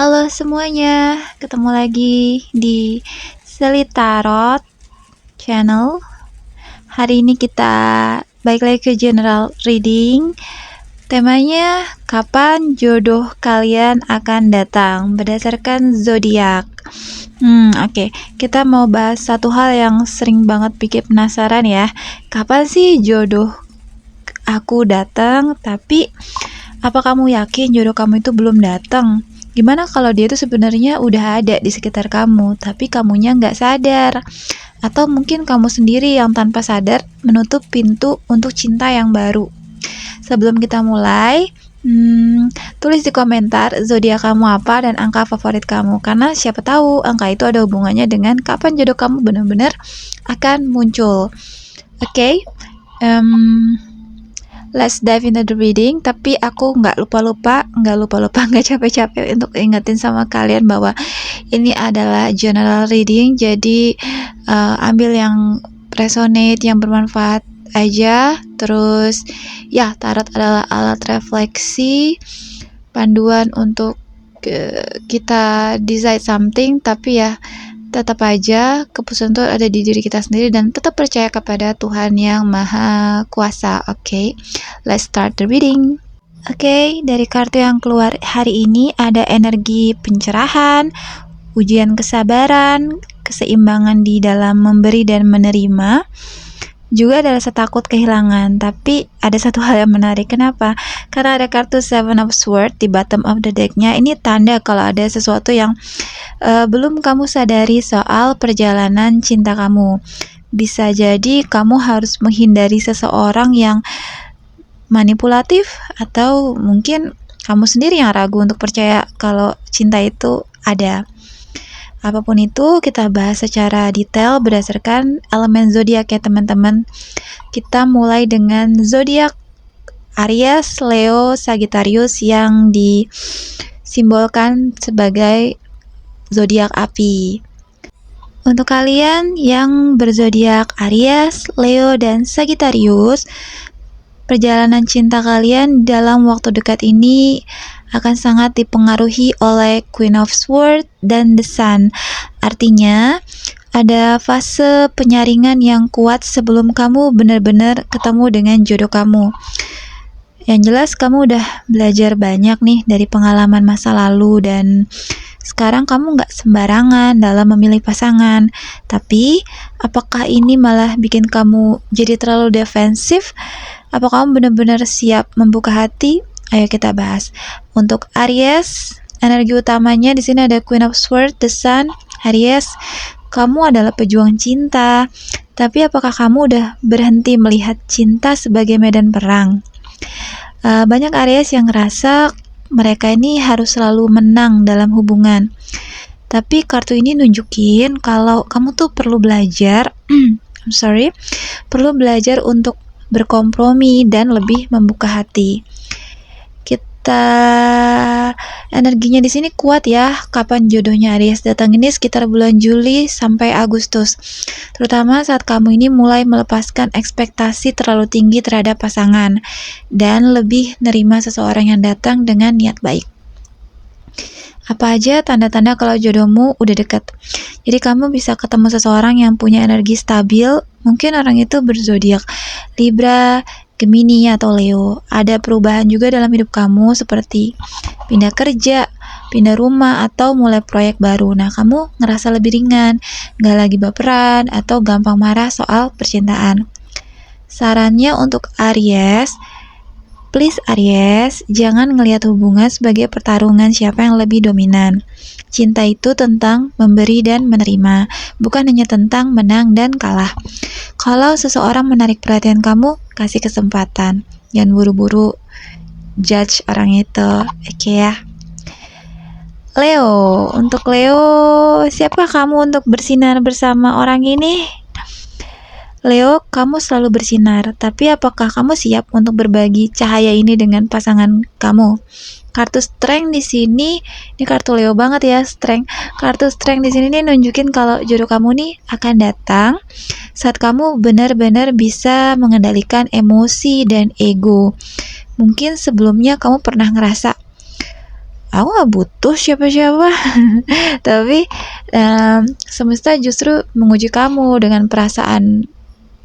Halo semuanya, ketemu lagi di Seli Tarot Channel. Hari ini kita balik lagi ke general reading. Temanya, kapan jodoh kalian akan datang berdasarkan zodiak. Oke. Kita mau bahas satu hal yang sering banget bikin penasaran ya. Kapan sih jodoh aku datang? Tapi apa kamu yakin jodoh kamu itu belum datang? Gimana kalau dia itu sebenarnya udah ada di sekitar kamu, tapi kamunya nggak sadar? Atau mungkin kamu sendiri yang tanpa sadar menutup pintu untuk cinta yang baru. Sebelum kita mulai, tulis di komentar zodiak kamu apa dan angka favorit kamu. Karena siapa tahu angka itu ada hubungannya dengan kapan jodoh kamu benar-benar akan muncul. Oke? Let's dive into the reading. Tapi aku nggak capek-capek untuk ingetin sama kalian bahwa ini adalah general reading. Jadi ambil yang resonate, yang bermanfaat aja. Terus ya, tarot adalah alat refleksi, panduan untuk kita decide something. Tapi ya, tetap aja keputusan itu ada di diri kita sendiri dan tetap percaya kepada Tuhan yang Maha Kuasa. Oke, let's start the reading. Oke, dari kartu yang keluar hari ini ada energi pencerahan, ujian kesabaran, keseimbangan di dalam memberi dan menerima. Juga ada rasa takut kehilangan, tapi ada satu hal yang menarik. Kenapa? Karena ada kartu Seven of Swords di bottom of the deck-nya. Ini tanda kalau ada sesuatu yang belum kamu sadari soal perjalanan cinta kamu. Bisa jadi kamu harus menghindari seseorang yang manipulatif, atau mungkin kamu sendiri yang ragu untuk percaya kalau cinta itu ada. Apapun itu, kita bahas secara detail berdasarkan elemen zodiak ya teman-teman. Kita mulai dengan zodiak Aries, Leo, Sagittarius yang disimbolkan sebagai zodiak api. Untuk kalian yang berzodiak Aries, Leo, dan Sagittarius, perjalanan cinta kalian dalam waktu dekat ini akan sangat dipengaruhi oleh Queen of Swords dan The Sun. Artinya, ada fase penyaringan yang kuat sebelum kamu benar-benar ketemu dengan jodoh kamu. Yang jelas kamu udah belajar banyak nih dari pengalaman masa lalu, dan sekarang kamu gak sembarangan dalam memilih pasangan. Tapi, apakah ini malah bikin kamu jadi terlalu defensif? Apa kamu benar-benar siap membuka hati? Ayo kita bahas. Untuk Aries, energi utamanya di sini ada Queen of Swords, The Sun. Aries, kamu adalah pejuang cinta. Tapi apakah kamu udah berhenti melihat cinta sebagai medan perang? Banyak Aries yang ngerasa mereka ini harus selalu menang dalam hubungan. Tapi kartu ini nunjukin kalau kamu tuh perlu belajar, perlu belajar untuk berkompromi dan lebih membuka hati. Energinya di sini kuat ya. Kapan jodohnya Aries datang ini sekitar bulan Juli sampai Agustus. Terutama saat kamu ini mulai melepaskan ekspektasi terlalu tinggi terhadap pasangan dan lebih nerima seseorang yang datang dengan niat baik. Apa aja tanda-tanda kalau jodohmu udah dekat? Jadi kamu bisa ketemu seseorang yang punya energi stabil. Mungkin orang itu berzodiak Libra, Gemini, atau Leo. Ada perubahan juga dalam hidup kamu seperti pindah kerja, pindah rumah, atau mulai proyek baru. Nah, kamu ngerasa lebih ringan, gak lagi baperan, atau gampang marah soal percintaan. Sarannya untuk Aries, please Aries, jangan ngelihat hubungan sebagai pertarungan siapa yang lebih dominan. Cinta itu tentang memberi dan menerima, bukan hanya tentang menang dan kalah. Kalau seseorang menarik perhatian kamu, kasih kesempatan. Jangan buru-buru judge orang itu. Oke ya. Leo, untuk Leo, siapkah kamu untuk bersinar bersama orang ini? Leo, kamu selalu bersinar, tapi apakah kamu siap untuk berbagi cahaya ini dengan pasangan kamu? Kartu Strength di sini, ini kartu Leo banget ya, Strength. Kartu Strength di sini nih nunjukin kalau jodoh kamu nih akan datang saat kamu benar-benar bisa mengendalikan emosi dan ego. Mungkin sebelumnya kamu pernah ngerasa, aku gak butuh siapa-siapa. Tapi semesta justru menguji kamu dengan perasaan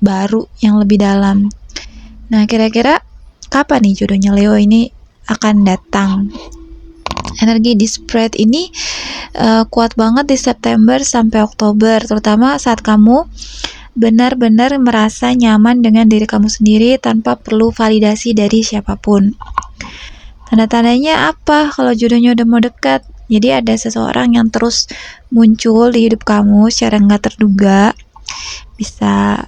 baru yang lebih dalam. Nah, kira-kira kapan nih jodohnya Leo ini akan datang? Energi di spread ini kuat banget di September sampai Oktober, terutama saat kamu benar-benar merasa nyaman dengan diri kamu sendiri tanpa perlu validasi dari siapapun. Tanda-tandanya apa kalau jodohnya udah mau dekat? Jadi ada seseorang yang terus muncul di hidup kamu secara nggak terduga. Bisa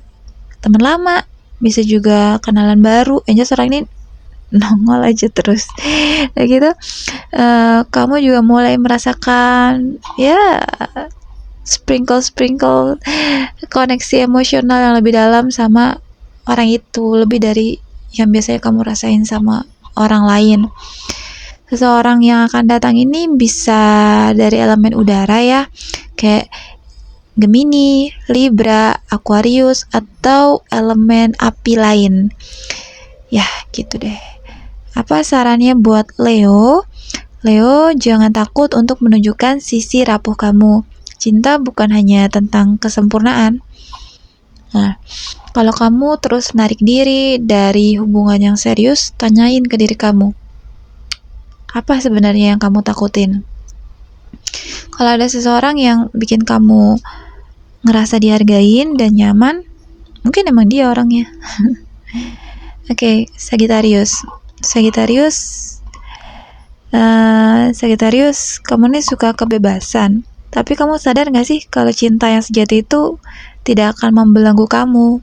teman lama, bisa juga kenalan baru. Seorang ini nongol aja terus. Nah gitu, kamu juga mulai merasakan ya sprinkle koneksi emosional yang lebih dalam sama orang itu, lebih dari yang biasanya kamu rasain sama orang lain. Seseorang yang akan datang ini bisa dari elemen udara ya, kayak Gemini, Libra, Aquarius, atau elemen api lain. Ya, gitu deh. Apa sarannya buat Leo? Leo, jangan takut untuk menunjukkan sisi rapuh kamu. Cinta bukan hanya tentang kesempurnaan. Nah, kalau kamu terus menarik diri dari hubungan yang serius, tanyain ke diri kamu, apa sebenarnya yang kamu takutin? Kalau ada seseorang yang bikin kamu ngerasa dihargain dan nyaman, mungkin emang dia orangnya. Oke, Sagittarius, kamu nih suka kebebasan. Tapi kamu sadar gak sih kalau cinta yang sejati itu tidak akan membelenggu kamu?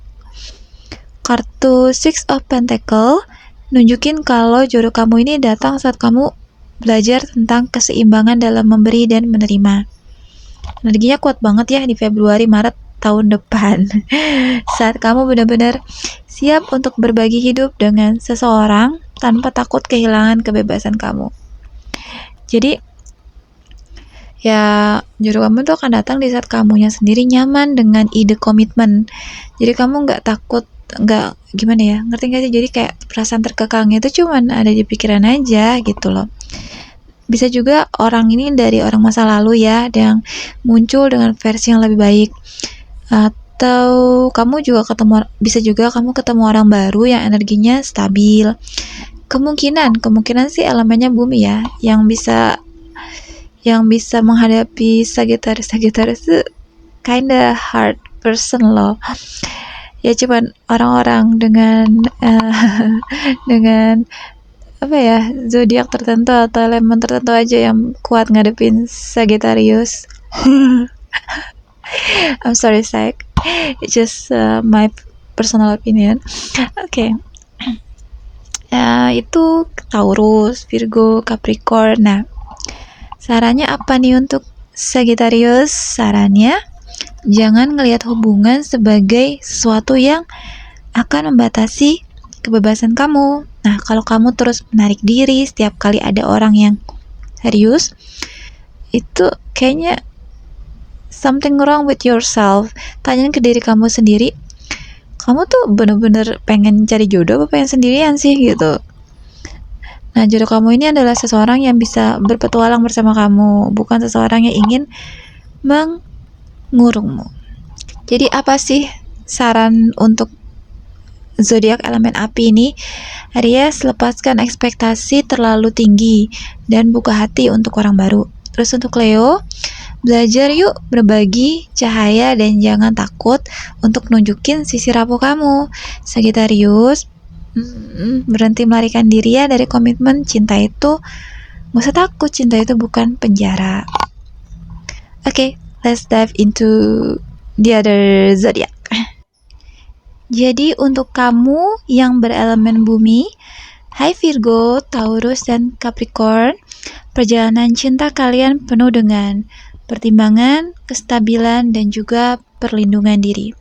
Kartu Six of Pentacle nunjukin kalau jodoh kamu ini datang saat kamu belajar tentang keseimbangan dalam memberi dan menerima. Energinya kuat banget ya di Februari Maret tahun depan. Saat kamu benar-benar siap untuk berbagi hidup dengan seseorang tanpa takut kehilangan kebebasan kamu. Jadi ya jodoh kamu tuh akan datang di saat kamunya sendiri nyaman dengan ide komitmen. Jadi kamu nggak takut, nggak gimana ya, ngerti nggak sih? Jadi kayak perasaan terkekangnya itu cuman ada di pikiran aja gitu loh. Bisa juga orang ini dari orang masa lalu ya, yang muncul dengan versi yang lebih baik. Atau kamu juga bisa juga kamu ketemu orang baru yang energinya stabil. Kemungkinan sih elemennya bumi ya, yang bisa menghadapi Sagittarius itu kinda hard person loh. Ya cuman orang-orang dengan dengan apa ya, zodiak tertentu atau elemen tertentu aja yang kuat ngadepin Sagittarius. I'm sorry Sag, it's just my personal opinion. Oke. Itu Taurus, Virgo, Capricorn. Nah, sarannya apa nih untuk Sagittarius? Sarannya jangan ngelihat hubungan sebagai sesuatu yang akan membatasi kebebasan kamu. Nah, kalau kamu terus menarik diri setiap kali ada orang yang serius, itu kayaknya something wrong with yourself. Tanyain ke diri kamu sendiri, kamu tuh bener-bener pengen cari jodoh apa pengen sendirian sih gitu. Nah, jodoh kamu ini adalah seseorang yang bisa berpetualang bersama kamu, bukan seseorang yang ingin mengurungmu. Jadi apa sih saran untuk zodiak elemen api ini? Aries, lepaskan ekspektasi terlalu tinggi dan buka hati untuk orang baru. Terus untuk Leo, belajar yuk berbagi cahaya dan jangan takut untuk nunjukin sisi rapuh kamu. Sagittarius, berhenti melarikan diri ya dari komitmen. Cinta itu gak usah takut, cinta itu bukan penjara. Oke, let's dive into the other zodiac. Jadi untuk kamu yang berelemen bumi, hai Virgo, Taurus, dan Capricorn, perjalanan cinta kalian penuh dengan pertimbangan, kestabilan, dan juga perlindungan diri.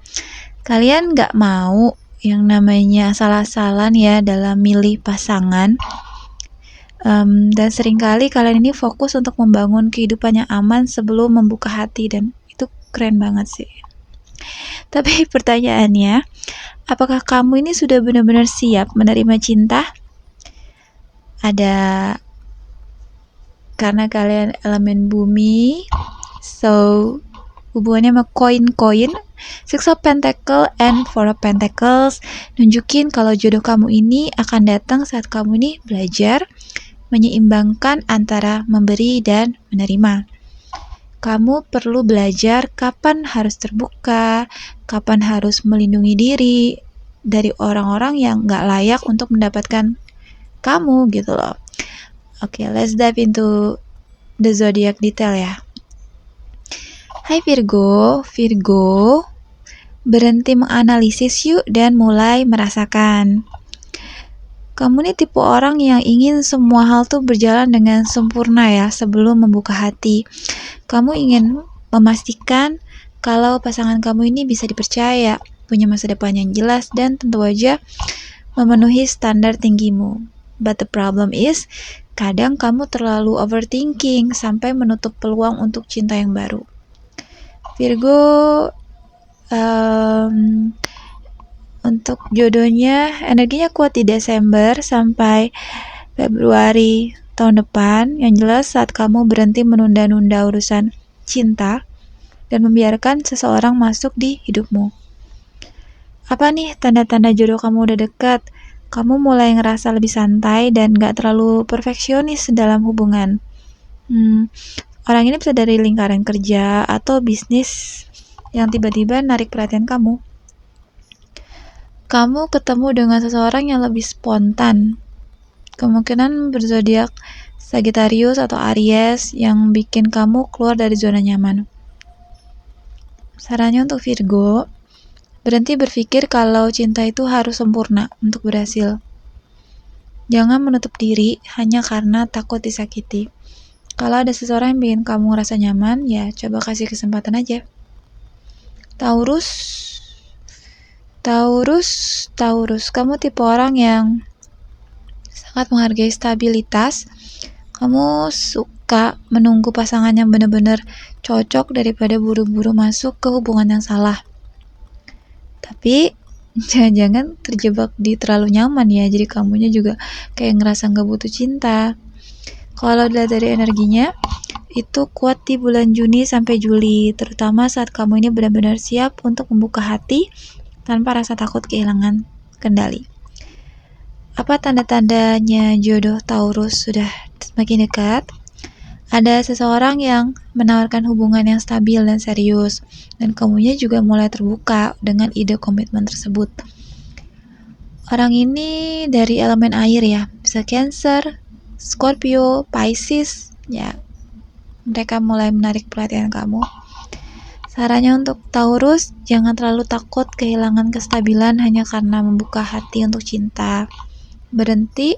Kalian gak mau yang namanya asal-asalan ya dalam milih pasangan. Dan seringkali kalian ini fokus untuk membangun kehidupan yang aman sebelum membuka hati, dan itu keren banget sih. Tapi pertanyaannya, apakah kamu ini sudah benar-benar siap menerima cinta? Ada karena kalian elemen bumi. So hubungannya sama koin-koin, Six of Pentacle and Four of Pentacles nunjukin kalau jodoh kamu ini akan datang saat kamu ini belajar menyeimbangkan antara memberi dan menerima. Kamu perlu belajar kapan harus terbuka, kapan harus melindungi diri dari orang-orang yang gak layak untuk mendapatkan kamu gitu loh. Oke, let's dive into the zodiac detail ya. Hai Virgo, berhenti menganalisis yuk dan mulai merasakan. Kamu nih tipe orang yang ingin semua hal tuh berjalan dengan sempurna ya sebelum membuka hati. Kamu ingin memastikan kalau pasangan kamu ini bisa dipercaya, punya masa depan yang jelas dan tentu aja memenuhi standar tinggimu. But the problem is, kadang kamu terlalu overthinking sampai menutup peluang untuk cinta yang baru. Virgo, untuk jodohnya energinya kuat di Desember sampai Februari tahun depan. Yang jelas saat kamu berhenti menunda-nunda urusan cinta dan membiarkan seseorang masuk di hidupmu. Apa nih tanda-tanda jodoh kamu udah dekat? Kamu mulai ngerasa lebih santai dan gak terlalu perfeksionis dalam hubungan. Orang ini bisa dari lingkaran kerja atau bisnis yang tiba-tiba narik perhatian kamu. Kamu ketemu dengan seseorang yang lebih spontan. Kemungkinan berzodiak Sagittarius atau Aries yang bikin kamu keluar dari zona nyaman. Sarannya untuk Virgo, berhenti berpikir kalau cinta itu harus sempurna untuk berhasil. Jangan menutup diri hanya karena takut disakiti. Kalau ada seseorang yang bikin kamu ngerasa nyaman, ya coba kasih kesempatan aja. Taurus, kamu tipe orang yang sangat menghargai stabilitas. Kamu suka menunggu pasangan yang benar-benar cocok daripada buru-buru masuk ke hubungan yang salah. Tapi jangan-jangan terjebak di terlalu nyaman ya, jadi kamunya juga kayak ngerasa gak butuh cinta. Kalau dilihat dari energinya, itu kuat di bulan Juni sampai Juli, terutama saat kamu ini benar-benar siap untuk membuka hati tanpa rasa takut kehilangan kendali. Apa tanda-tandanya jodoh Taurus sudah semakin dekat? Ada seseorang yang menawarkan hubungan yang stabil dan serius, dan kamunya juga mulai terbuka dengan ide komitmen tersebut. Orang ini dari elemen air ya, bisa Cancer, Scorpio, Pisces, ya mereka mulai menarik perhatian kamu. Sarannya untuk Taurus, jangan terlalu takut kehilangan kestabilan hanya karena membuka hati untuk cinta. Berhenti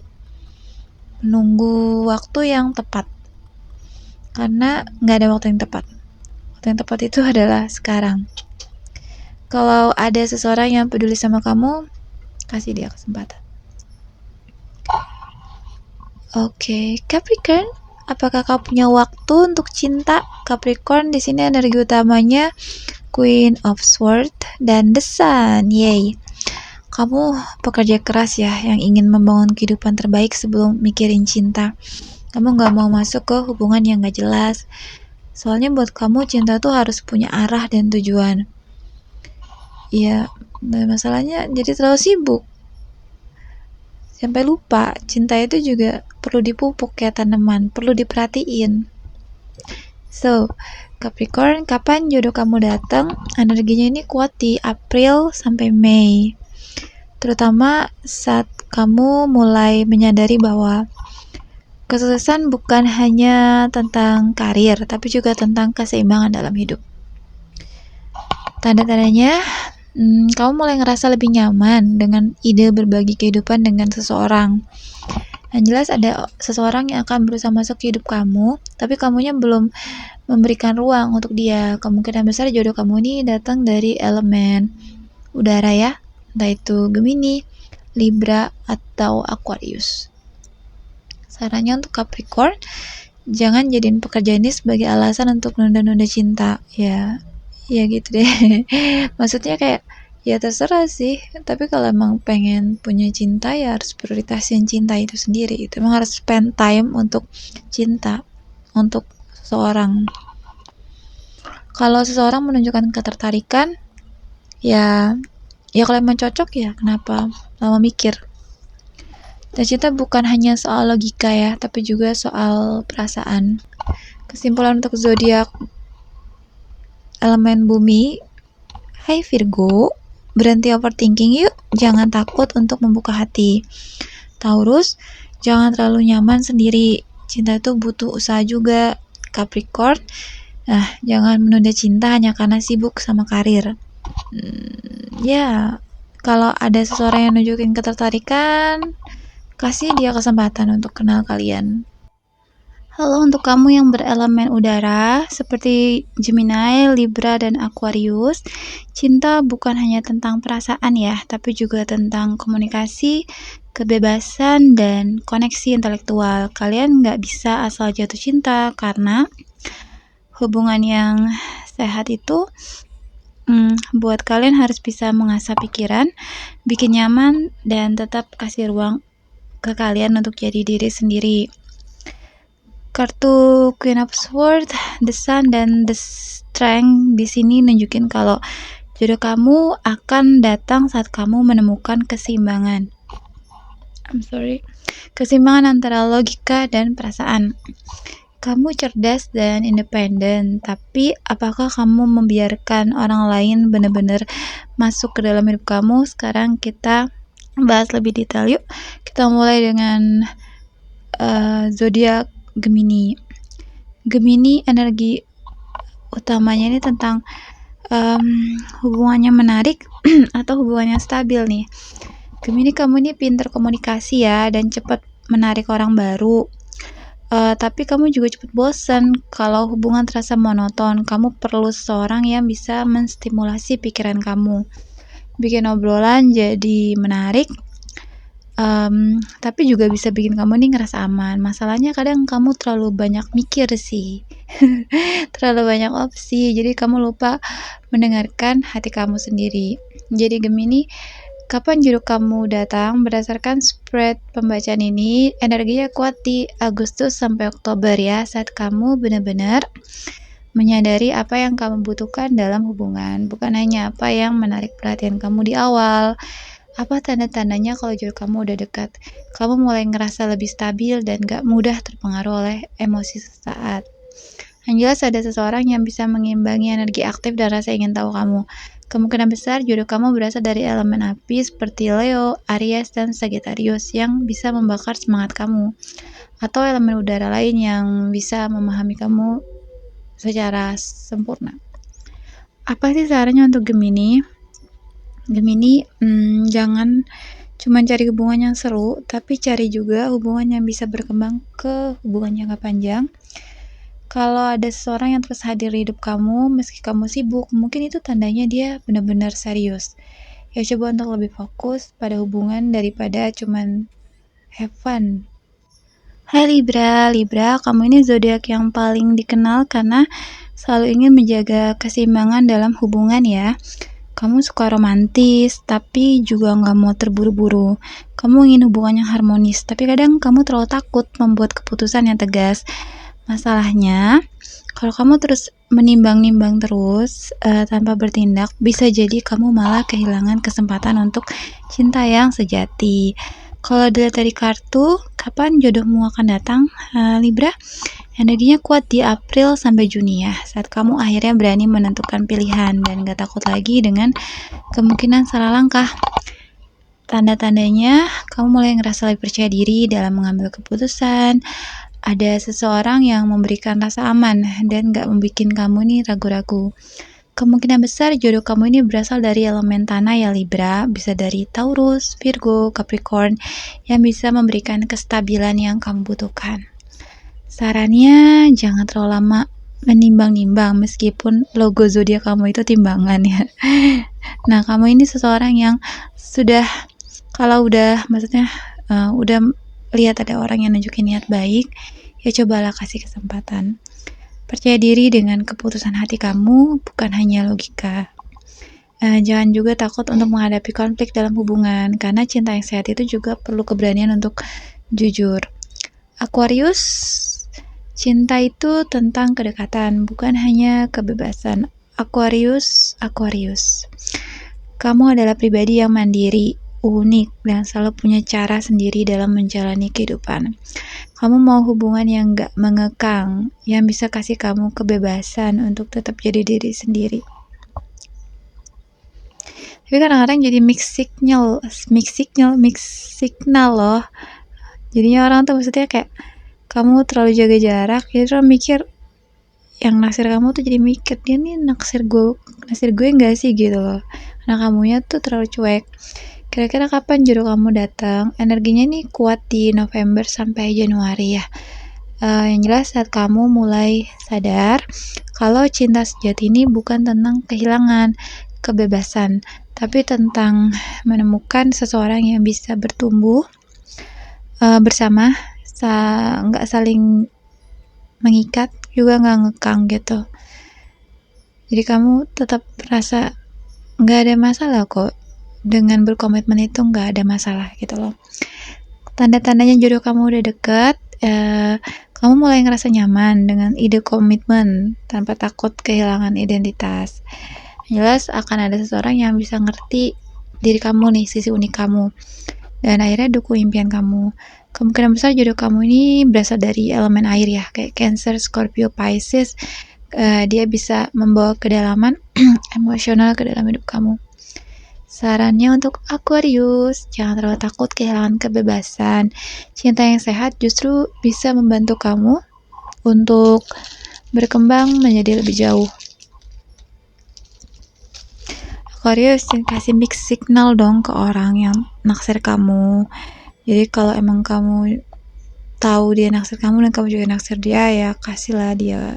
menunggu waktu yang tepat, karena gak ada waktu yang tepat. Waktu yang tepat itu adalah sekarang. Kalau ada seseorang yang peduli sama kamu, kasih dia kesempatan. Oke, Capricorn, apakah kamu punya waktu untuk cinta? Capricorn di sini energi utamanya Queen of Swords dan The Sun. Yay. Kamu pekerja keras ya, yang ingin membangun kehidupan terbaik sebelum mikirin cinta. Kamu gak mau masuk ke hubungan yang gak jelas. Soalnya buat kamu cinta tuh harus punya arah dan tujuan. Ya, masalahnya jadi terlalu sibuk. Sampai lupa, cinta itu juga perlu dipupuk kayak tanaman, perlu diperhatiin. So, Capricorn, kapan jodoh kamu datang? Energinya ini kuat di April sampai Mei. Terutama saat kamu mulai menyadari bahwa kesuksesan bukan hanya tentang karir, tapi juga tentang keseimbangan dalam hidup. Tanda-tandanya, kamu mulai ngerasa lebih nyaman dengan ide berbagi kehidupan dengan seseorang. Yang jelas ada seseorang yang akan berusaha masuk ke hidup kamu, tapi kamunya belum memberikan ruang untuk dia. Kemungkinan besar jodoh kamu ini datang dari elemen udara ya, entah itu Gemini, Libra, atau Aquarius. Sarannya untuk Capricorn, jangan jadiin pekerjaan ini sebagai alasan untuk nunda-nunda cinta. Ya gitu deh. Maksudnya kayak ya terserah sih, tapi kalau emang pengen punya cinta ya harus prioritasin cinta itu sendiri. Itu emang harus spend time untuk cinta. untuk seseorang. Kalau seseorang menunjukkan ketertarikan, ya kalau emang cocok ya kenapa lama mikir. Dan cinta bukan hanya soal logika ya, tapi juga soal perasaan. Kesimpulan untuk zodiak elemen bumi, hai Virgo, berhenti overthinking yuk, jangan takut untuk membuka hati. Taurus, jangan terlalu nyaman sendiri, cinta itu butuh usaha juga. Capricorn, jangan menunda cinta hanya karena sibuk sama karir. Ya, kalau ada seseorang yang nunjukin ketertarikan, kasih dia kesempatan untuk kenal kalian. Halo untuk kamu yang berelemen udara seperti Gemini, Libra, dan Aquarius. Cinta bukan hanya tentang perasaan ya, tapi juga tentang komunikasi, kebebasan, dan koneksi intelektual. Kalian nggak bisa asal jatuh cinta karena hubungan yang sehat itu buat kalian harus bisa mengasah pikiran, bikin nyaman, dan tetap kasih ruang ke kalian untuk jadi diri sendiri. Kartu Queen of Swords, The Sun, dan The Strength di sini nunjukin kalau jodoh kamu akan datang saat kamu menemukan keseimbangan. Keseimbangan antara logika dan perasaan. Kamu cerdas dan independen, tapi apakah kamu membiarkan orang lain benar-benar masuk ke dalam hidup kamu? Sekarang kita bahas lebih detail yuk. Kita mulai dengan zodiak Gemini. Gemini energi utamanya ini tentang hubungannya menarik atau hubungannya stabil nih. Gemini, kamu ini pintar komunikasi ya dan cepat menarik orang baru. Tapi kamu juga cepat bosan kalau hubungan terasa monoton. Kamu perlu seseorang yang bisa menstimulasi pikiran kamu, bikin obrolan jadi menarik, tapi juga bisa bikin kamu nih ngerasa aman. Masalahnya kadang kamu terlalu banyak mikir sih. Terlalu banyak opsi, jadi kamu lupa mendengarkan hati kamu sendiri. Jadi Gemini, kapan jodoh kamu datang? Berdasarkan spread pembacaan ini, energinya kuat di Agustus sampai Oktober ya, saat kamu benar-benar menyadari apa yang kamu butuhkan dalam hubungan, bukan hanya apa yang menarik perhatian kamu di awal. Apa tanda-tandanya kalau jodoh kamu udah dekat? Kamu mulai ngerasa lebih stabil dan gak mudah terpengaruh oleh emosi sesaat. Yang jelas ada seseorang yang bisa mengimbangi energi aktif dan rasa ingin tahu kamu. Kemungkinan besar jodoh kamu berasal dari elemen api seperti Leo, Aries, dan Sagittarius yang bisa membakar semangat kamu. Atau elemen udara lain yang bisa memahami kamu secara sempurna. Apa sih sarannya untuk Gemini? Gemini, jangan cuma cari hubungan yang seru, tapi cari juga hubungan yang bisa berkembang ke hubungan jangka panjang. Kalau ada seseorang yang terus hadir di hidup kamu, meski kamu sibuk, mungkin itu tandanya dia benar-benar serius. Ya coba untuk lebih fokus pada hubungan daripada cuman have fun. Hai Libra, kamu ini zodiak yang paling dikenal karena selalu ingin menjaga keseimbangan dalam hubungan ya. Kamu suka romantis, tapi juga nggak mau terburu-buru. Kamu ingin hubungan yang harmonis, tapi kadang kamu terlalu takut membuat keputusan yang tegas. Masalahnya, kalau kamu terus menimbang-nimbang terus tanpa bertindak, bisa jadi kamu malah kehilangan kesempatan untuk cinta yang sejati. Kalau dilihat dari kartu, kapan jodohmu akan datang, Libra? Energinya kuat di April sampai Juni ya, saat kamu akhirnya berani menentukan pilihan dan gak takut lagi dengan kemungkinan salah langkah. Tanda-tandanya, kamu mulai ngerasa lebih percaya diri dalam mengambil keputusan. Ada seseorang yang memberikan rasa aman dan gak membuat kamu nih ragu-ragu. Kemungkinan besar jodoh kamu ini berasal dari elemen tanah ya Libra, bisa dari Taurus, Virgo, Capricorn, yang bisa memberikan kestabilan yang kamu butuhkan. Sarannya jangan terlalu lama menimbang-nimbang meskipun logo zodiak kamu itu timbangan ya. Nah, kamu ini seseorang yang sudah udah lihat ada orang yang nunjukin niat baik, ya cobalah kasih kesempatan. Percaya diri dengan keputusan hati kamu, bukan hanya logika. Jangan juga takut untuk menghadapi konflik dalam hubungan, karena cinta yang sehat itu juga perlu keberanian untuk jujur. Aquarius, Cinta itu tentang kedekatan, bukan hanya kebebasan. Aquarius, Aquarius. Kamu adalah pribadi yang mandiri, unik, dan selalu punya cara sendiri dalam menjalani kehidupan. Kamu mau hubungan yang gak mengekang, yang bisa kasih kamu kebebasan untuk tetap jadi diri sendiri. Tapi kadang-kadang jadi mix signal loh. Jadinya orang tuh maksudnya kayak kamu terlalu jaga jarak, jadi orang mikir yang naksir kamu tuh jadi mikir dia nih naksir gue nggak sih gitu loh. Karena kamunya tuh terlalu cuek. Kira-kira kapan jodoh kamu datang? Energinya nih kuat di November sampai Januari ya. Yang jelas saat kamu mulai sadar kalau cinta sejati ini bukan tentang kehilangan kebebasan, tapi tentang menemukan seseorang yang bisa bertumbuh bersama, nggak saling mengikat, juga nggak ngekang gitu. Jadi kamu tetap merasa nggak ada masalah kok dengan berkomitmen, itu nggak ada masalah gitu loh. Tanda-tandanya jodoh kamu udah deket, kamu mulai ngerasa nyaman dengan ide komitmen tanpa takut kehilangan identitas. Jelas akan ada seseorang yang bisa ngerti diri kamu nih, sisi unik kamu, dan akhirnya dukung impian kamu. Kemungkinan besar jodoh kamu ini berasal dari elemen air ya, kayak Cancer, Scorpio, Pisces. Dia bisa membawa kedalaman emosional ke dalam hidup kamu. Sarannya untuk Aquarius, jangan terlalu takut kehilangan kebebasan. Cinta yang sehat justru bisa membantu kamu untuk berkembang menjadi lebih jauh. Aquarius, kasih mix signal dong ke orang yang naksir kamu. Jadi kalau emang kamu tahu dia naksir kamu dan kamu juga naksir dia, ya kasihlah dia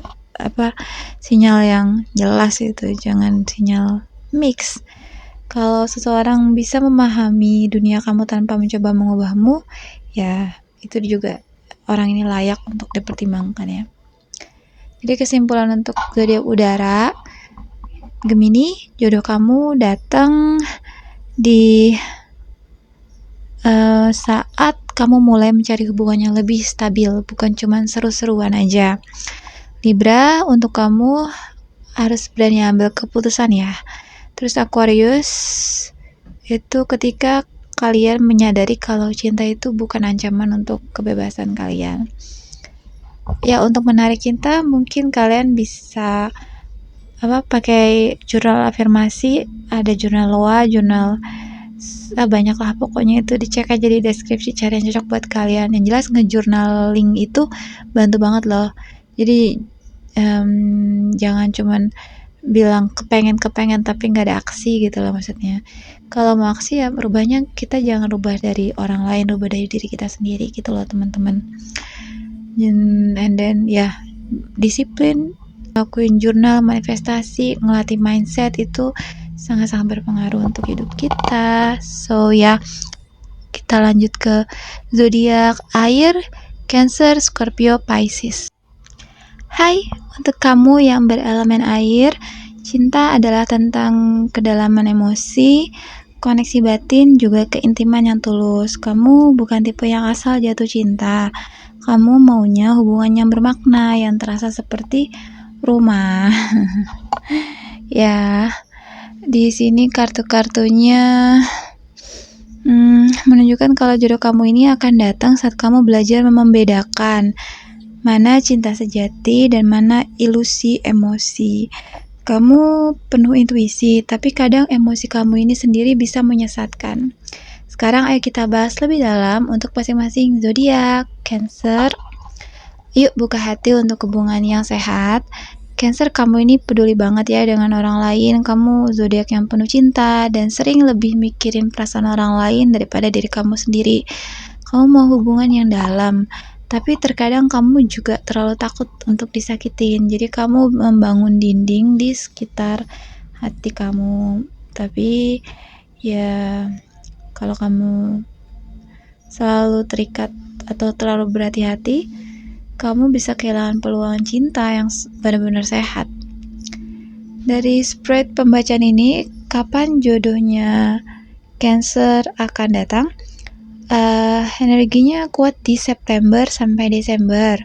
sinyal yang jelas gitu, jangan sinyal mix. Kalau seseorang bisa memahami dunia kamu tanpa mencoba mengubahmu, ya itu juga orang ini layak untuk dipertimbangkan ya. Jadi kesimpulan untuk zodiak udara, Gemini, jodoh kamu datang di saat kamu mulai mencari hubungan yang lebih stabil, bukan cuma seru-seruan aja. Libra, untuk kamu harus berani ambil keputusan ya. Terus Aquarius, itu ketika kalian menyadari kalau cinta itu bukan ancaman untuk kebebasan kalian. Ya, untuk menarik cinta mungkin kalian bisa pakai jurnal afirmasi, ada jurnal Loa, jurnal banyak lah pokoknya, itu dicek aja di deskripsi cara yang cocok buat kalian. Yang jelas ngejournaling itu bantu banget loh. Jadi jangan cuman bilang kepengen tapi nggak ada aksi gitu loh maksudnya. Kalau mau aksi ya rubahnya, kita jangan rubah dari orang lain, rubah dari diri kita sendiri gitu loh teman-teman. And then ya disiplin, lakuin jurnal, manifestasi, ngelatih mindset, itu sangat-sangat berpengaruh untuk hidup kita. So ya, kita lanjut ke zodiak air, Cancer, Scorpio, Pisces. Hai, untuk kamu yang berelemen air, cinta adalah tentang kedalaman emosi, koneksi batin, juga keintiman yang tulus. Kamu bukan tipe yang asal jatuh cinta. Kamu maunya hubungan yang bermakna, yang terasa seperti rumah. Ya, di sini kartu-kartunya menunjukkan kalau jodoh kamu ini akan datang saat kamu belajar membedakan mana cinta sejati dan mana ilusi emosi. Kamu penuh intuisi, tapi kadang emosi kamu ini sendiri bisa menyesatkan. Sekarang ayo kita bahas lebih dalam untuk masing-masing zodiak. Cancer, yuk buka hati untuk hubungan yang sehat. Cancer, kamu ini peduli banget ya dengan orang lain. Kamu zodiak yang penuh cinta dan sering lebih mikirin perasaan orang lain daripada diri kamu sendiri. Kamu mau hubungan yang dalam, tapi terkadang kamu juga terlalu takut untuk disakitin. Jadi kamu membangun dinding di sekitar hati kamu. Tapi ya kalau kamu selalu terikat atau terlalu berhati-hati, kamu bisa kehilangan peluang cinta yang benar-benar sehat. Dari spread pembacaan ini, kapan jodohnya Cancer akan datang? Energinya kuat di September sampai Desember.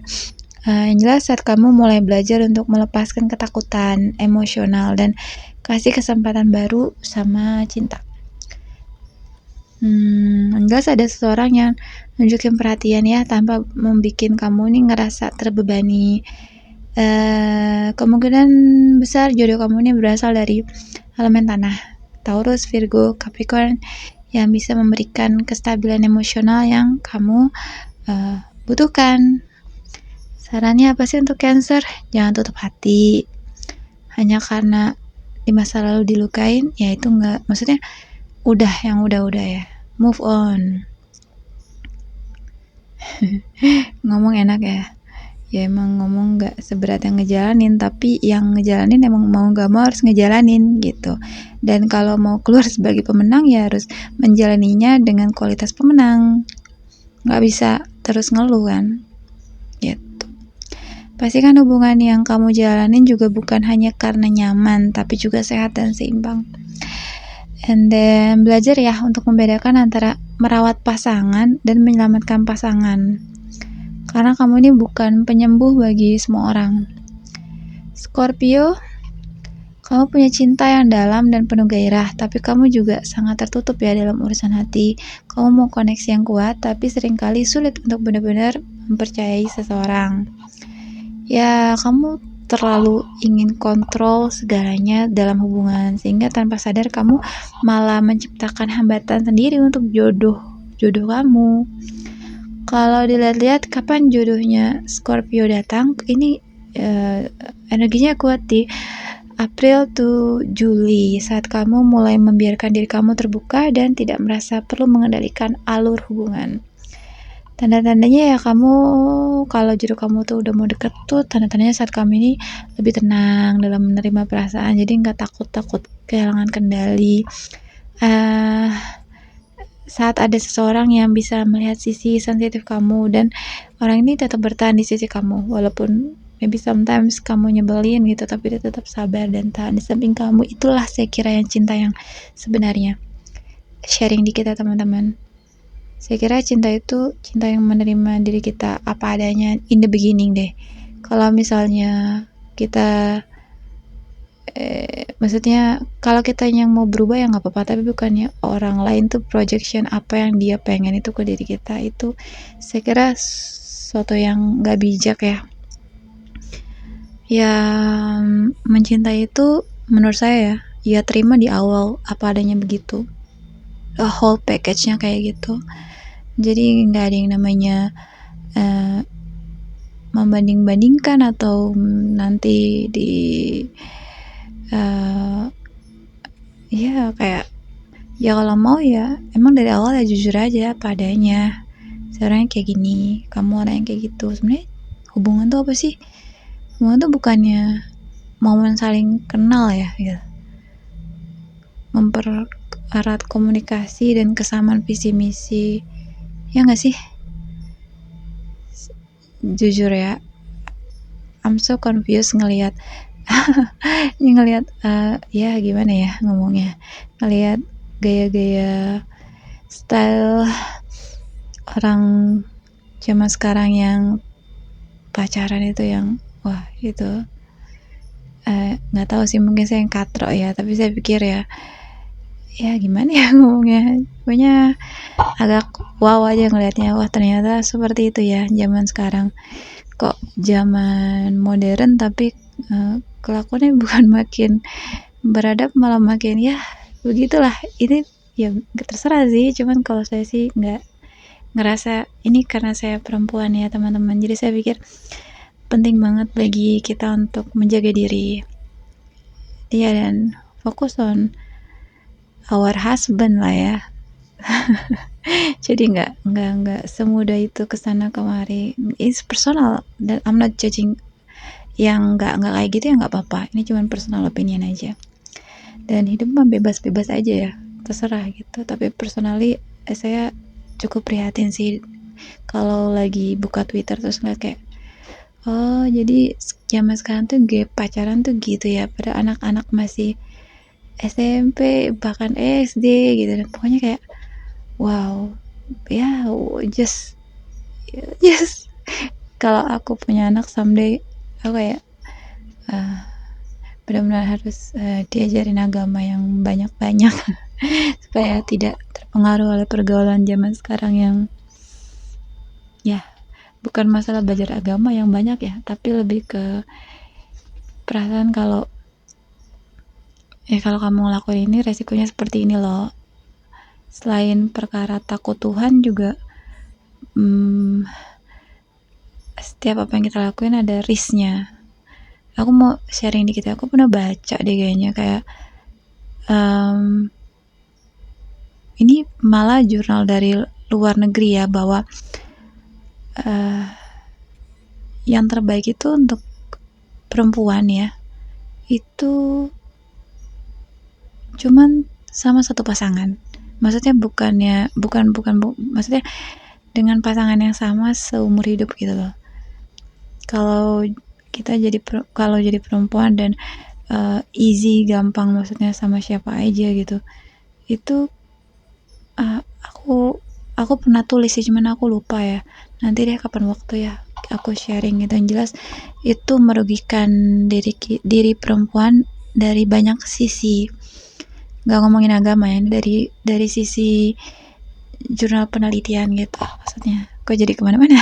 Yang jelas saat kamu mulai belajar untuk melepaskan ketakutan emosional dan kasih kesempatan baru sama cinta. Yang jelas ada seseorang yang nunjukin perhatian ya, tanpa membuat kamu nih ngerasa terbebani. Kemungkinan besar jodoh kamu ini berasal dari elemen tanah, Taurus, Virgo, Capricorn, yang bisa memberikan kestabilan emosional yang kamu butuhkan. Sarannya apa sih untuk Cancer? Jangan tutup hati hanya karena di masa lalu dilukain, ya itu enggak, maksudnya yang udah ya, move on. Ngomong enak ya emang ngomong gak seberat yang ngejalanin, tapi yang ngejalanin emang mau gak mau harus ngejalanin gitu. Dan kalau mau keluar sebagai pemenang ya harus menjalaninya dengan kualitas pemenang, gak bisa terus ngeluh kan gitu. Pastikan hubungan yang kamu jalanin juga bukan hanya karena nyaman, tapi juga sehat dan seimbang. And then belajar ya untuk membedakan antara merawat pasangan dan menyelamatkan pasangan, karena kamu ini bukan penyembuh bagi semua orang. Scorpio, kamu punya cinta yang dalam dan penuh gairah, tapi kamu juga sangat tertutup ya dalam urusan hati. Kamu mau koneksi yang kuat, tapi seringkali sulit untuk benar-benar mempercayai seseorang. Ya, kamu terlalu ingin kontrol segalanya dalam hubungan, sehingga tanpa sadar kamu malah menciptakan hambatan sendiri untuk jodoh kamu. Kalau dilihat-lihat kapan jodohnya Scorpio datang, ini energinya kuat di April to Juli, saat kamu mulai membiarkan diri kamu terbuka dan tidak merasa perlu mengendalikan alur hubungan. Tanda-tandanya ya kamu, kalau jodoh kamu tuh udah mau deket tuh, tanda-tandanya saat kamu ini lebih tenang dalam menerima perasaan, jadi nggak takut kehilangan kendali. Saat ada seseorang yang bisa melihat sisi sensitif kamu, dan orang ini tetap bertahan di sisi kamu, walaupun maybe sometimes kamu nyebelin gitu, tapi dia tetap sabar dan tahan di samping kamu. Itulah saya kira yang cinta yang sebenarnya. Sharing dikit ya teman-teman. Saya kira cinta itu cinta yang menerima diri kita apa adanya in the beginning deh. Kalau misalnya kita maksudnya kalau kita yang mau berubah ya nggak apa-apa, tapi bukannya orang lain tuh projection apa yang dia pengen itu ke diri kita, itu saya kira suatu yang nggak bijak ya. Yang mencintai itu menurut saya ya terima di awal apa adanya begitu, whole package-nya kayak gitu. Jadi nggak ada yang namanya membanding-bandingkan atau nanti di ya kayak ya kalau mau ya emang dari awal ya jujur aja apa adanya, saya orangnya kayak gini, kamu orang yang kayak gitu. Sebenarnya hubungan tuh apa sih? Hubungan tuh bukannya momen saling kenal ya gitu, mempererat komunikasi dan kesamaan visi misi, ya nggak sih? Jujur ya, I'm so confused ngelihat ya gimana ya ngomongnya, ngelihat gaya-gaya style orang zaman sekarang yang pacaran itu yang wah itu nggak tahu sih, mungkin saya yang katrok ya, tapi saya pikir ya gimana ya ngomongnya, pokoknya agak wow aja ngelihatnya. Wah ternyata seperti itu ya zaman sekarang, kok zaman modern tapi kelakuannya bukan makin beradab malah makin ya begitulah. Ini ya terserah sih, cuman kalau saya sih nggak ngerasa ini karena saya perempuan ya teman-teman, jadi saya pikir penting banget bagi kita untuk menjaga diri ya dan fokus on our husband lah ya. Jadi nggak semudah itu kesana kemari. It's personal dan I'm not judging yang nggak kayak gitu ya, nggak apa-apa, ini cuma personal opinion aja, dan hidup mah bebas-bebas aja ya, terserah gitu. Tapi personally saya cukup prihatin sih kalau lagi buka Twitter terus ngeliat kayak oh jadi zaman sekarang tuh pacaran tuh gitu ya, pada anak-anak masih SMP bahkan SD gitu, dan pokoknya kayak wow ya just kalau aku punya anak someday, aku kayak benar-benar harus diajarin agama yang banyak-banyak supaya tidak terpengaruh oleh pergaulan zaman sekarang yang ya bukan masalah belajar agama yang banyak ya, tapi lebih ke perasaan kalau kamu ngelakuin ini resikonya seperti ini loh. Selain perkara takut Tuhan juga setiap apa yang kita lakuin ada risknya. Aku mau sharing dikit, aku pernah baca deh kayaknya kayak ini malah jurnal dari luar negeri ya, bahwa yang terbaik itu untuk perempuan ya itu cuman sama satu pasangan. Maksudnya maksudnya dengan pasangan yang sama seumur hidup gitu loh. Kalau kita kalau jadi perempuan dan easy, gampang maksudnya sama siapa aja gitu, itu aku pernah tulis sih, cuman aku lupa ya, nanti deh kapan waktu ya aku sharing gitu. Yang jelas itu merugikan diri perempuan dari banyak sisi, nggak ngomongin agama ya, dari sisi jurnal penelitian gitu maksudnya. Kok jadi kemana-mana.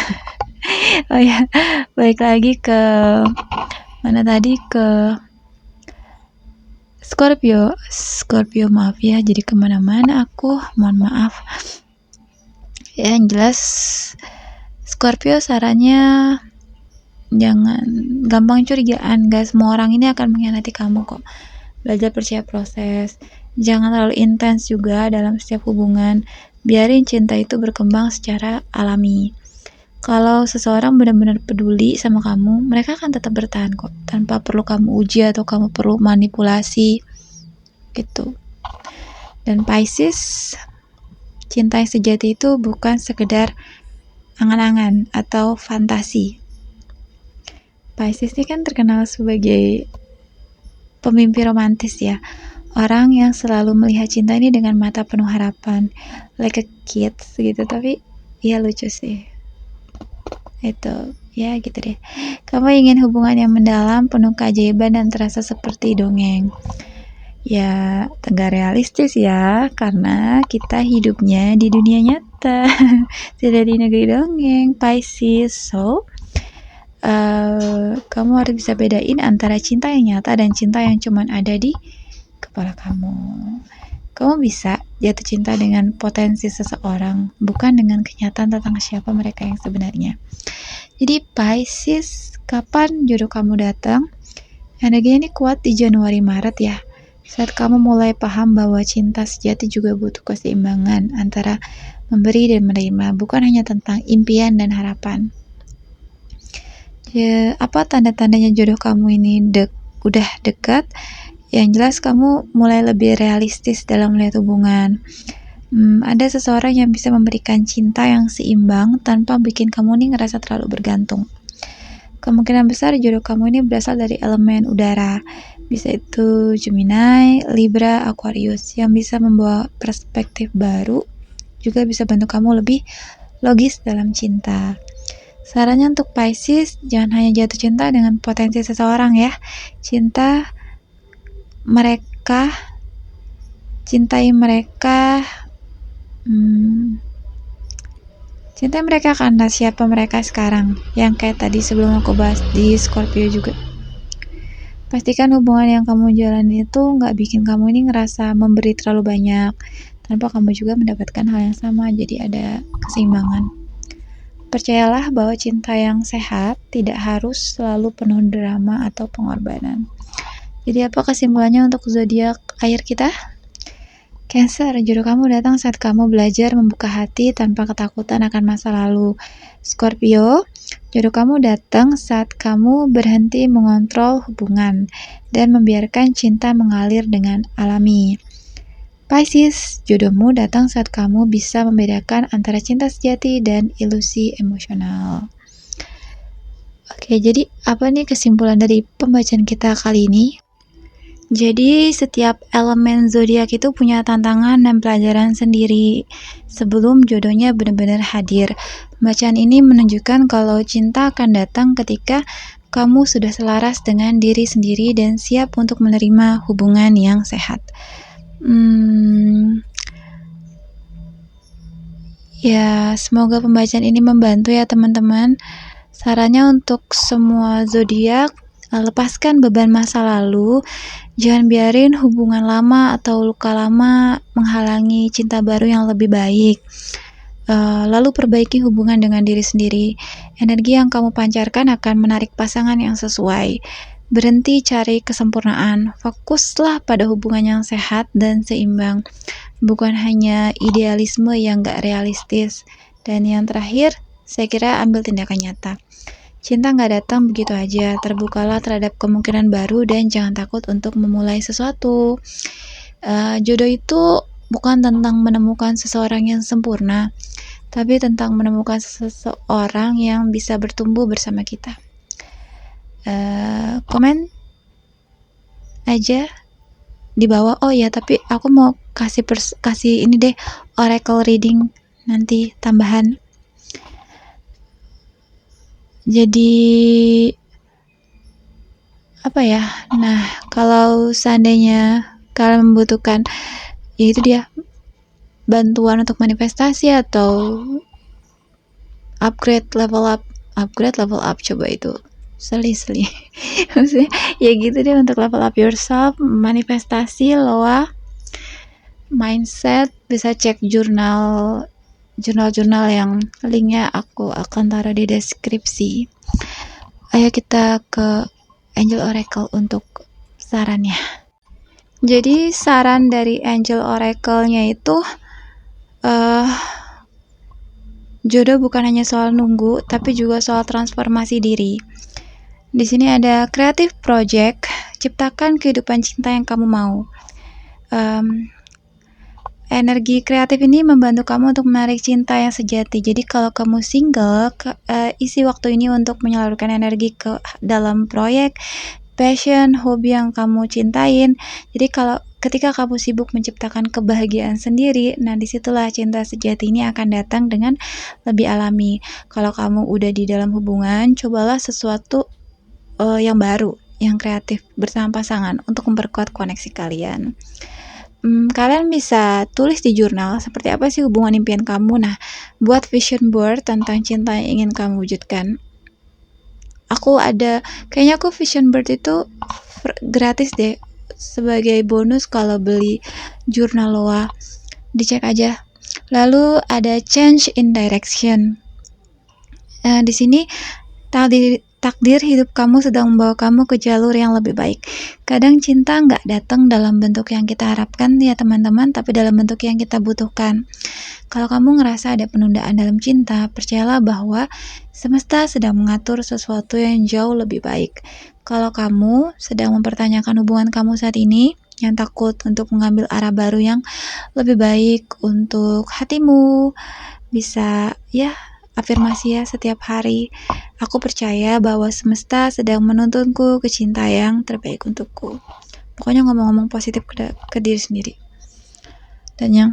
Oh ya, balik lagi ke mana tadi, ke Scorpio, maaf ya jadi kemana-mana aku, mohon maaf ya. Yang jelas Scorpio sarannya jangan gampang curigaan, gak semua orang ini akan mengkhianati kamu kok. Belajar percaya proses, jangan terlalu intens juga dalam setiap hubungan, biarin cinta itu berkembang secara alami. Kalau seseorang benar-benar peduli sama kamu, mereka akan tetap bertahan kok, tanpa perlu kamu uji atau kamu perlu manipulasi gitu. Dan Pisces, cinta yang sejati itu bukan sekedar angan-angan atau fantasi. Pisces ini kan terkenal sebagai pemimpi romantis ya, orang yang selalu melihat cinta ini dengan mata penuh harapan, like a kids gitu. Tapi ya lucu sih itu ya, gitu deh. Kamu ingin hubungan yang mendalam, penuh keajaiban dan terasa seperti dongeng. Ya tegak realistis ya, karena kita hidupnya di dunia nyata tidak di negeri dongeng, Pisces. So kamu harus bisa bedain antara cinta yang nyata dan cinta yang cuman ada di kepala kamu. Kamu bisa jatuh cinta dengan potensi seseorang, bukan dengan kenyataan tentang siapa mereka yang sebenarnya. Jadi Pisces, kapan jodoh kamu datang? Energinya ini kuat di Januari Maret ya, saat kamu mulai paham bahwa cinta sejati juga butuh keseimbangan antara memberi dan menerima, bukan hanya tentang impian dan harapan. Ya, apa tanda-tandanya jodoh kamu ini udah dekat? Yang jelas kamu mulai lebih realistis dalam melihat hubungan. Ada seseorang yang bisa memberikan cinta yang seimbang tanpa bikin kamu nih ngerasa terlalu bergantung. Kemungkinan besar jodoh kamu ini berasal dari elemen udara. Bisa itu Gemini, Libra, Aquarius, yang bisa membawa perspektif baru, juga bisa bantu kamu lebih logis dalam cinta. Sarannya untuk Pisces, jangan hanya jatuh cinta dengan potensi seseorang ya. Cintai mereka karena siapa mereka sekarang, yang kayak tadi sebelum aku bahas di Scorpio juga. Pastikan hubungan yang kamu jalani itu gak bikin kamu ini ngerasa memberi terlalu banyak, tanpa kamu juga mendapatkan hal yang sama, jadi ada keseimbangan. Percayalah bahwa cinta yang sehat tidak harus selalu penuh drama atau pengorbanan. Jadi apa kesimpulannya untuk zodiak air kita? Cancer, jodoh kamu datang saat kamu belajar membuka hati tanpa ketakutan akan masa lalu. Scorpio, jodoh kamu datang saat kamu berhenti mengontrol hubungan dan membiarkan cinta mengalir dengan alami. Pisces, jodohmu datang saat kamu bisa membedakan antara cinta sejati dan ilusi emosional. Oke, jadi apa nih kesimpulan dari pembacaan kita kali ini? Jadi setiap elemen zodiak itu punya tantangan dan pelajaran sendiri sebelum jodohnya benar-benar hadir. Bacaan ini menunjukkan kalau cinta akan datang ketika kamu sudah selaras dengan diri sendiri dan siap untuk menerima hubungan yang sehat. Ya, semoga pembacaan ini membantu ya teman-teman. Sarannya untuk semua zodiak, lepaskan beban masa lalu. Jangan biarin hubungan lama atau luka lama menghalangi cinta baru yang lebih baik. Lalu perbaiki hubungan dengan diri sendiri. Energi yang kamu pancarkan akan menarik pasangan yang sesuai. Berhenti cari kesempurnaan. Fokuslah pada hubungan yang sehat dan seimbang. Bukan hanya idealisme yang gak realistis. Dan yang terakhir, saya kira ambil tindakan nyata. Cinta gak datang begitu aja. Terbukalah terhadap kemungkinan baru dan jangan takut untuk memulai sesuatu. Jodoh itu bukan tentang menemukan seseorang yang sempurna, tapi tentang menemukan seseorang yang bisa bertumbuh bersama kita. Komen aja di bawah. Oh ya, tapi aku mau kasih ini deh, oracle reading nanti tambahan. Jadi apa ya? Nah, kalau seandainya kalian membutuhkan, ya itu dia, bantuan untuk manifestasi atau upgrade level up, coba itu seli maksudnya ya gitu deh, untuk level up yourself, manifestasi, loa, mindset, bisa cek jurnal yang linknya aku akan taruh di deskripsi. Ayo kita ke Angel Oracle untuk sarannya. Jadi saran dari Angel Oracle-nya itu jodoh bukan hanya soal nunggu, tapi juga soal transformasi diri. Di sini ada creative project, ciptakan kehidupan cinta yang kamu mau. Energi kreatif ini membantu kamu untuk menarik cinta yang sejati. Jadi kalau kamu single, isi waktu ini untuk menyalurkan energi ke dalam proyek, passion, hobi yang kamu cintain. Jadi ketika kamu sibuk menciptakan kebahagiaan sendiri, nah disitulah cinta sejati ini akan datang dengan lebih alami. Kalau kamu udah di dalam hubungan, cobalah sesuatu yang baru, yang kreatif bersama pasangan untuk memperkuat koneksi kalian. Kalian bisa tulis di jurnal seperti apa sih hubungan impian kamu. Nah, buat vision board tentang cinta yang ingin kamu wujudkan. Kayaknya aku vision board itu gratis deh, sebagai bonus kalau beli jurnal loa. Dicek aja. Lalu ada change in direction. Di sini takdir hidup kamu sedang membawa kamu ke jalur yang lebih baik. Kadang cinta nggak datang dalam bentuk yang kita harapkan ya teman-teman, tapi dalam bentuk yang kita butuhkan. Kalau kamu ngerasa ada penundaan dalam cinta, percayalah bahwa semesta sedang mengatur sesuatu yang jauh lebih baik. Kalau kamu sedang mempertanyakan hubungan kamu saat ini, yang takut untuk mengambil arah baru yang lebih baik untuk hatimu, bisa ya afirmasi ya setiap hari. Aku percaya bahwa semesta sedang menuntunku ke cinta yang terbaik untukku. Pokoknya ngomong-ngomong positif ke diri sendiri. Dan yang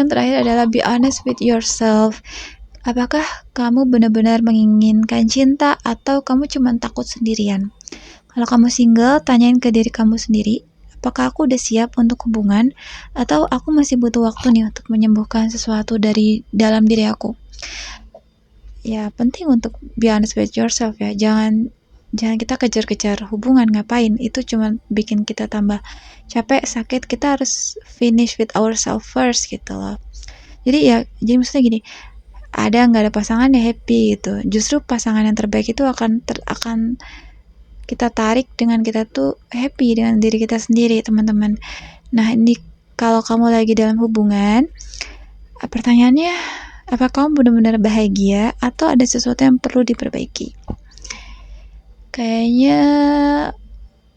terakhir adalah be honest with yourself. Apakah kamu benar-benar menginginkan cinta atau kamu cuma takut sendirian? Kalau kamu single, tanyain ke diri kamu sendiri, apakah aku udah siap untuk hubungan atau aku masih butuh waktu nih untuk menyembuhkan sesuatu dari dalam diri aku. Ya, penting untuk be honest with yourself ya. Jangan kita kejar-kejar hubungan, ngapain? Itu cuma bikin kita tambah capek, sakit. Kita harus finish with ourselves first gitu loh. Jadi maksudnya gini, nggak ada pasangan ya happy gitu. Justru pasangan yang terbaik itu akan kita tarik dengan kita tuh happy dengan diri kita sendiri, teman-teman. Nah, ini kalau kamu lagi dalam hubungan, pertanyaannya, apa kamu benar-benar bahagia atau ada sesuatu yang perlu diperbaiki? Kayaknya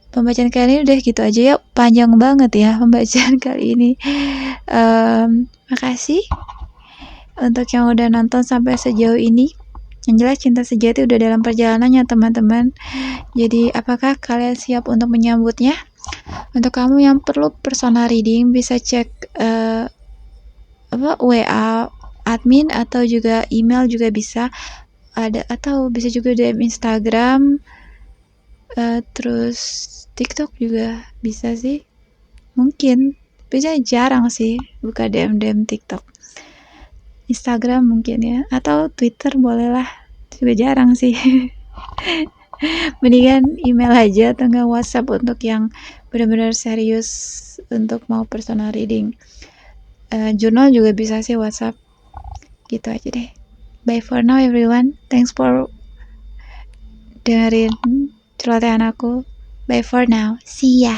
pembacaan kali ini udah gitu aja ya, panjang banget ya pembacaan kali ini. Makasih untuk yang udah nonton sampai sejauh ini. Yang jelas cinta sejati udah dalam perjalanannya teman-teman. Jadi apakah kalian siap untuk menyambutnya? Untuk kamu yang perlu personal reading bisa cek WA admin atau juga email juga bisa ada, atau bisa juga DM Instagram, terus TikTok juga bisa sih, mungkin. Biasanya jarang sih buka DM TikTok. Instagram mungkin ya, atau Twitter bolehlah, juga jarang sih. Mendingan email aja atau enggak WhatsApp untuk yang benar-benar serius untuk mau personal reading. Jurnal juga bisa sih WhatsApp. Gitu aja deh. Bye for now everyone. Thanks for dengerin celotehan aku. Bye for now. See ya.